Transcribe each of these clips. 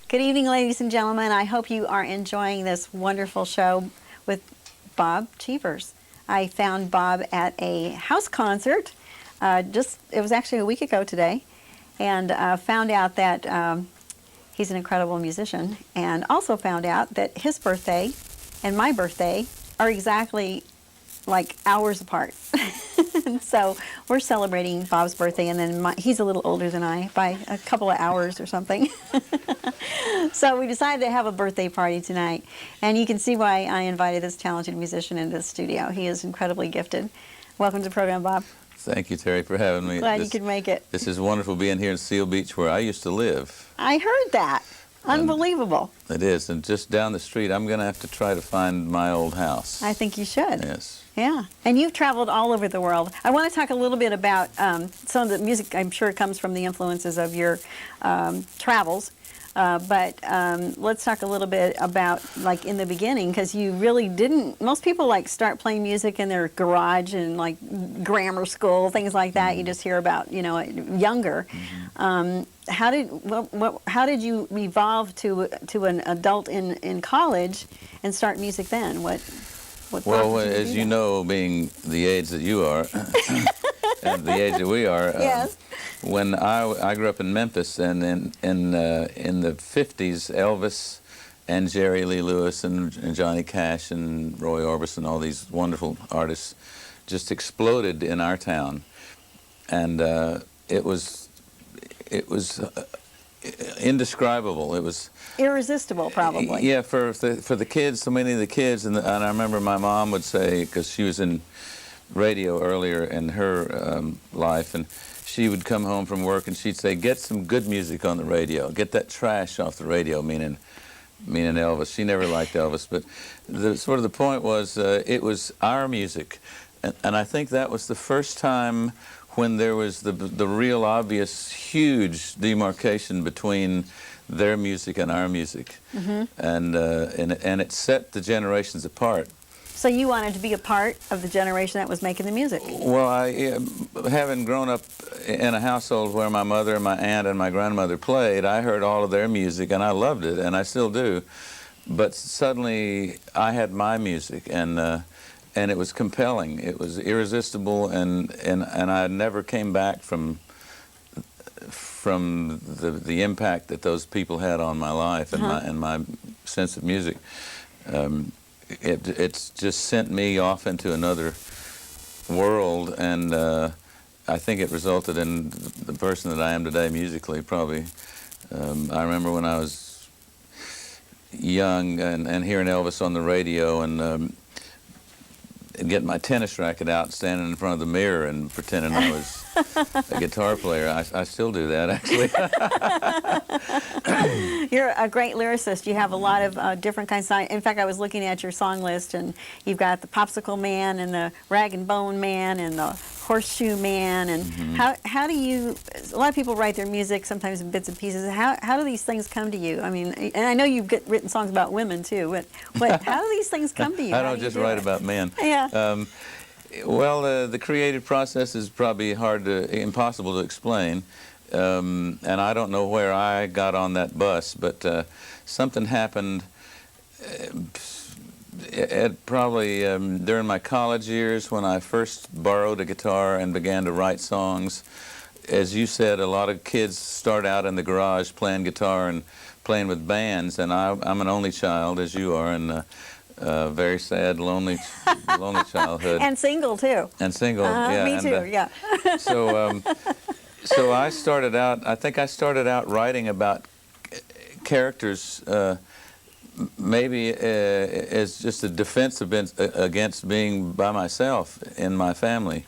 Good evening, ladies and gentlemen. I hope you are enjoying this wonderful show with Bob Cheevers. I found Bob at a house concert. It was actually a week ago today, and found out that he's an incredible musician, and also found out that his birthday and my birthday are exactly like hours apart. So we're celebrating Bob's birthday, and then he's a little older than I by a couple of hours or something. So we decided to have a birthday party tonight, and you can see why I invited this talented musician into the studio. He is incredibly gifted. Welcome to the program, Bob. Thank you, Terry, for having me. Glad you could make it. This is wonderful being here in Seal Beach, where I used to live. I heard that. Unbelievable. It is, and just down the street, I'm going to have to try to find my old house. I think you should. Yes. Yeah, and you've traveled all over the world. I want to talk a little bit about some of the music. I'm sure comes from the influences of your travels. But let's talk a little bit about, like, in the beginning, because you really didn't. Most people like start playing music in their garage and like grammar school, things like that. You just hear about, you know, younger. How did you evolve to an adult in college and start music then? Well, as you know, being the age that you are, and the age that we are. Yes. When I grew up in Memphis, and in the 50s, Elvis and Jerry Lee Lewis and Johnny Cash and Roy Orbison, all these wonderful artists just exploded in our town, and it was indescribable. It was irresistible, probably. Yeah, for the kids, so many of the kids, and I remember my mom would say, because she was in radio earlier in her life, and she would come home from work and she'd say, "Get some good music on the radio. Get that trash off the radio," meaning Elvis. She never liked Elvis, but the point was it was our music, and I think that was the first time when there was the real obvious huge demarcation between their music and our music, and it set the generations apart. So you wanted to be a part of the generation that was making the music? Well, having grown up in a household where my mother and my aunt and my grandmother played, I heard all of their music, and I loved it, and I still do. But suddenly, I had my music, and it was compelling. It was irresistible, and I never came back from the impact that those people had on my life and my sense of music. It's just sent me off into another world, and I think it resulted in the person that I am today musically, probably. I remember when I was young and hearing Elvis on the radio, and getting my tennis racket out, standing in front of the mirror and pretending I was a guitar player. I still do that, actually. You're a great lyricist. You have a lot of different kinds of. In fact, I was looking at your song list, and you've got the Popsicle Man and the Rag and Bone Man and the Horseshoe Man. And how do you? A lot of people write their music sometimes in bits and pieces. How do these things come to you? I mean, and I know you've written songs about women too. But how do these things come to you? I don't just write about men. Yeah. Well, the creative process is probably impossible to explain, and I don't know where I got on that bus, but something happened probably during my college years when I first borrowed a guitar and began to write songs. As you said, a lot of kids start out in the garage playing guitar and playing with bands, and I'm an only child, as you are, and very sad, lonely childhood. And single, too. And single, yeah. Me too, yeah. So I started out, I think I started out writing about characters, maybe as just a defense against being by myself in my family.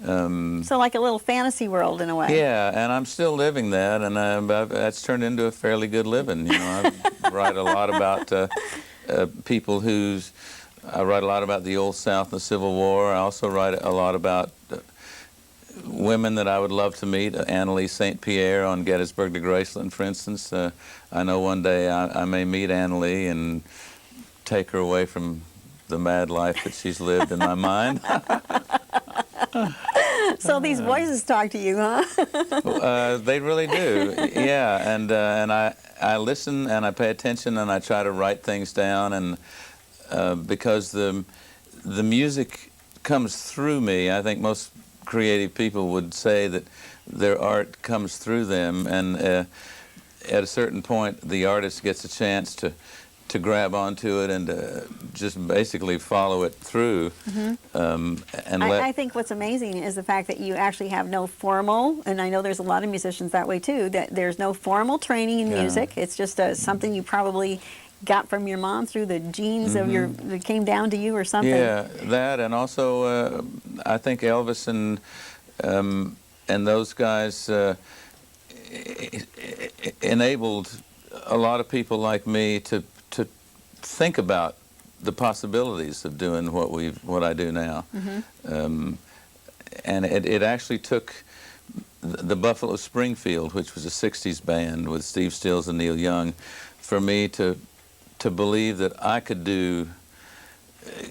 So like a little fantasy world in a way. Yeah, and I'm still living that, and that's turned into a fairly good living. You know, I write a lot about people I write a lot about the Old South and the Civil War. I also write a lot about women that I would love to meet. Annalise St. Pierre on Gettysburg to Graceland, for instance. I know one day I may meet Annalise and take her away from the mad life that she's lived in my mind. So these voices talk to you, huh? They really do. Yeah, and I listen and I pay attention and I try to write things down, and because the music comes through me. I think most creative people would say that their art comes through them, and at a certain point, the artist gets a chance to grab onto it and just basically follow it through. I think what's amazing is the fact that you actually have no formal, and I know there's a lot of musicians that way too, that there's no formal training in music. It's just something you probably got from your mom through the genes of your, that came down to you or something. Yeah, that, and also I think Elvis and those guys enabled a lot of people like me to think about the possibilities of doing what I do now. And it actually took the Buffalo Springfield, which was a 60s band with Steve Stills and Neil Young, for me to believe that I could do,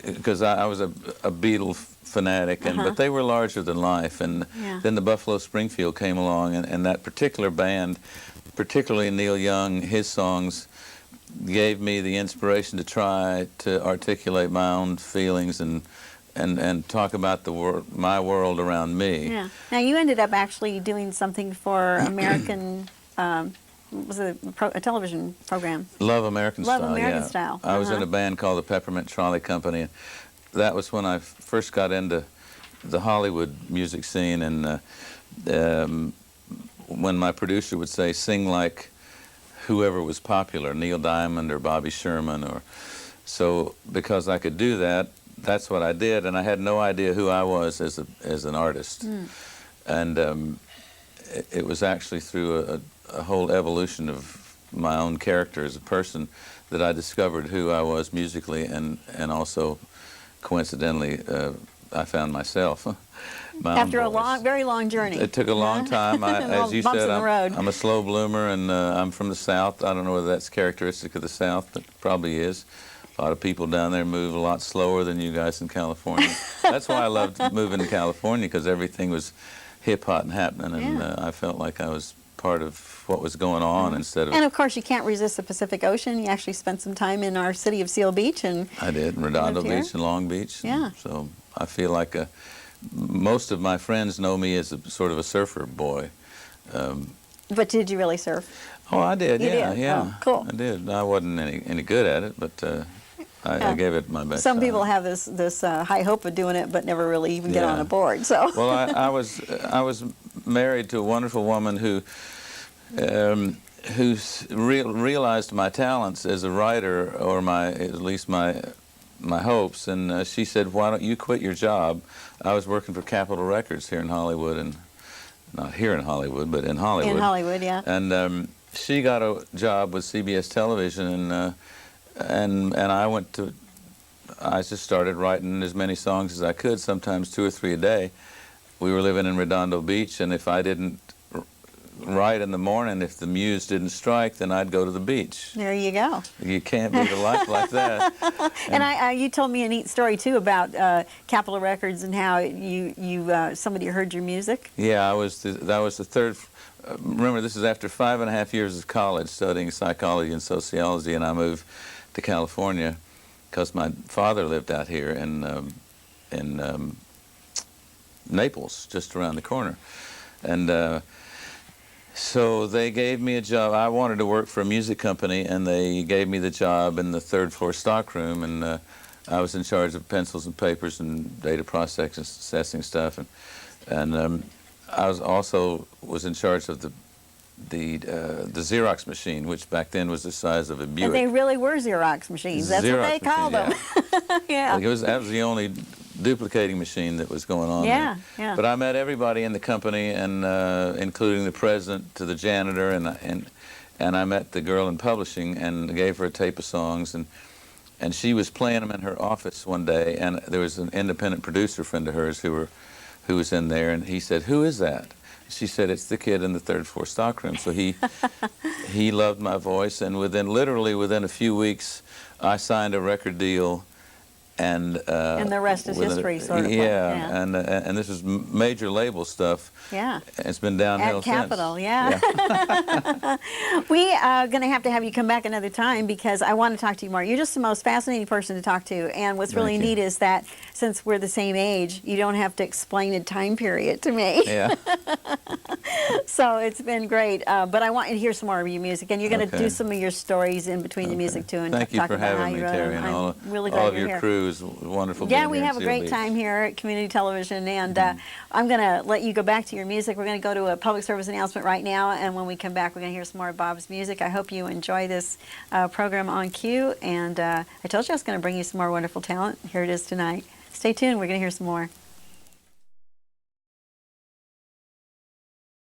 because I was a Beatle fanatic, and but they were larger than life, and then the Buffalo Springfield came along, and that particular band, particularly Neil Young, his songs gave me the inspiration to try to articulate my own feelings and talk about my world around me. Yeah. Now you ended up actually doing something for American. Was it a television program? Love American Style. Love American Style. I was in a band called the Peppermint Trolley Company, and that was when I first got into the Hollywood music scene, and when my producer would say, sing like whoever was popular, Neil Diamond or Bobby Sherman, or so, because I could do that, that's what I did, and I had no idea who I was as an artist. And it was actually through a whole evolution of my own character as a person that I discovered who I was musically, and also coincidentally I found myself. After a very long journey. It took a long time. As you said, I'm I'm a slow bloomer, and I'm from the South. I don't know whether that's characteristic of the South, but it probably is. A lot of people down there move a lot slower than you guys in California. That's why I loved moving to California, because everything was hip hop and happening, and I felt like I was part of what was going on instead of... And of course, you can't resist the Pacific Ocean. You actually spent some time in our city of Seal Beach, and I did, in Redondo Beach and Long Beach. Yeah. So I feel like most of my friends know me as a sort of a surfer boy. But did you really surf? Oh, I did. You Yeah, did? yeah. Oh, cool. I did. I wasn't any good at it, but I gave it my best Some shot. people have this high hope of doing it, but never really even get on a board. So. Well, I was married to a wonderful woman who realized my talents as a writer, or at least my hopes, and she said, "Why don't you quit your job?" I was working for Capitol Records here in Hollywood, and not here in Hollywood, but in Hollywood. In Hollywood, yeah. And she got a job with CBS Television, and I just started writing as many songs as I could, sometimes 2 or 3 a day. We were living in Redondo Beach, and if I didn't write in the morning, if the muse didn't strike, then I'd go to the beach. There you go. You can't beat a life like that. And you told me a neat story too about Capitol Records and how somebody heard your music. Yeah, that was the third. Remember, this is after 5.5 years of college studying psychology and sociology, and I moved to California because my father lived out here in Naples, just around the corner, and so they gave me a job. I wanted to work for a music company, and they gave me the job in the third-floor stockroom, and I was in charge of pencils and papers and data processing stuff, and I was in charge of the Xerox machine, which back then was the size of a Buick. And they really were Xerox machines. That's what they called them. Yeah. That was the only duplicating machine that was going on there. Yeah. But I met everybody in the company, and including the president to the janitor, and I met the girl in publishing and gave her a tape of songs, and she was playing them in her office one day, and there was an independent producer friend of hers who was in there, and he said, "Who is that?" She said, "It's the kid in the third-floor stockroom." So he loved my voice, and literally within a few weeks, I signed a record deal And the rest is with history, sort of. Yeah, and this is major label stuff. Yeah. It's been downhill At Capitol, since. yeah. We are going to have you come back another time because I want to talk to you more. You're just the most fascinating person to talk to. And what's really Thank you. neat is that since we're the same age, you don't have to explain a time period to me. Yeah. So it's been great. But I want you to hear some more of your music. And you're going to Okay. do some of your stories in between the music, too. And Thank you talk for about how having me, you wrote Terry, them. and I'm really all glad of you're your here. crew is wonderful. Yeah, being we here in have a Seal great Beach. time here at Community Television, and I'm going to let you go back to your music. We're going to go to a public service announcement right now, and when we come back, we're going to hear some more of Bob's music. I hope you enjoy this program on cue, and I told you I was going to bring you some more wonderful talent. Here it is tonight. Stay tuned. We're going to hear some more.